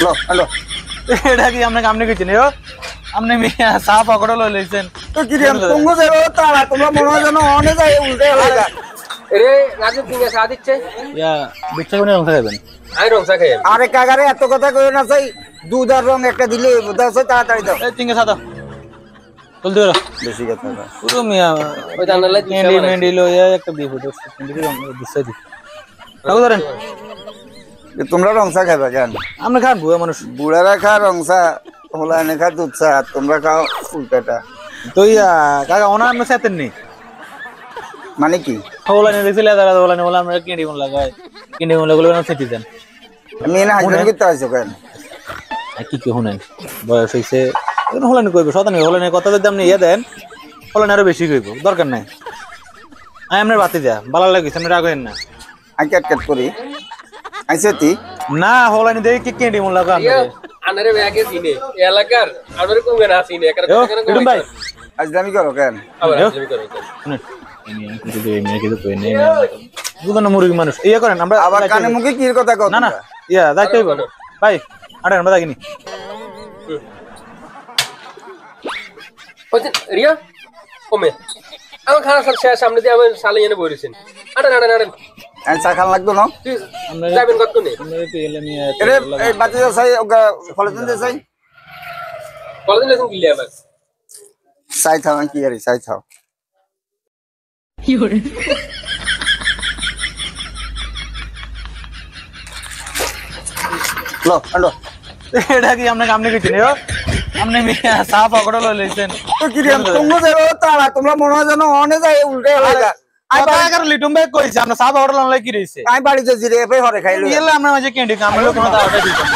লো hello এটা কি আপনি কামনে কইছেন ও আপনি চা পকড়া লই লইছেন তো কি রে তুঙ্গ যাবে তারা তোমরা মনে হয় যেন অনে যায় উল্টে লাগা রে রাজু তুমি চা দিচ্ছে ইয়া বিচ্ছা কোনে রং খাবেন আই রং চা খাই আরে কাগারে এত কথা কইও না চাই দুধ আর রং একটা দিলে দাও তাড়াতাড়ি দাও এই তিনকে সাদা চল দিও বেশি কথা না পুরো মিয়া ওই জানালা ক্যান্ডি মেন্ডি লইয়া একটা বিয়ে হতো ক্যান্ডি রং দিছাই দি কাগজ ধরেন তোমরা রংসা খাবে কেন আপনি খান বুয়া মানুষ বুড়ারা খা রংসা হোলা এনে খা দুধ চা তোমরা খাও উল্টাটা তো ইয়া কাকা ওনা আপনি সাথেন নি মানে কি ওলা নে দেখছিলে দাদা ওলা নে ওলা আমরা ক্যান্ডি কোন লাগাই ক্যান্ডি কোন লাগালে না সেটি দেন আমি না হাজার করতে আইছো কেন কি কি শুনেন বয়স হইছে এখন হলানি কইব সদানি হলানি কথা যদি আপনি ইয়া দেন হলানি আরো বেশি কইব দরকার নাই আই আমনের বাতি যা ভালো লাগিছে আপনি রাগ করেন না আমি কাট করি আইসেতি না হলানি দেখি কি ক্যান্ডি কোন লাগা আনারে ব্যাগে সিনে এলাকার আনারে কমে না সিনে একার এরকম ভাই আজদামি করো কেন আবার আমি করব দুজন মুরগি মানুষ ইয়া করেন আমরা আবার কানে মুখে কি কথা কও না না ইয়া যাইতে হইব ভাই আরে আমরা যাইনি ওই রিয়া কমে আমার খানা সব শেষ সামনে দিয়ে আমি সালে এনে বইরেছেন আড়েন আমি চা খান লাগতো না আমরা যাবেন কত নেই আমরা একটু এলে নিয়ে এরে এই বাতি চাই ফলতেন দে চাই কতদিন লেছেন গিলে আবার চাই থাও কি আরে চাই থাও লো আন্ডো এটা কি আপনি কামনে কইছেন ও আপনি চা পকড়া লই লইছেন তো কি রে তুঙ্গ যাবে তারা তোমরা মনে হয় যেন অনে যায় উল্টে লাগা আবার লিটুম ভাই কইছে আপনি চা পকড়া লই কি রইছে আমি বাড়িতে জিরে এফে হরে খাইলো ইয়েলে আমরা মাঝে ক্যান্ডি কামলে কোনো দাওয়াটা দিছেন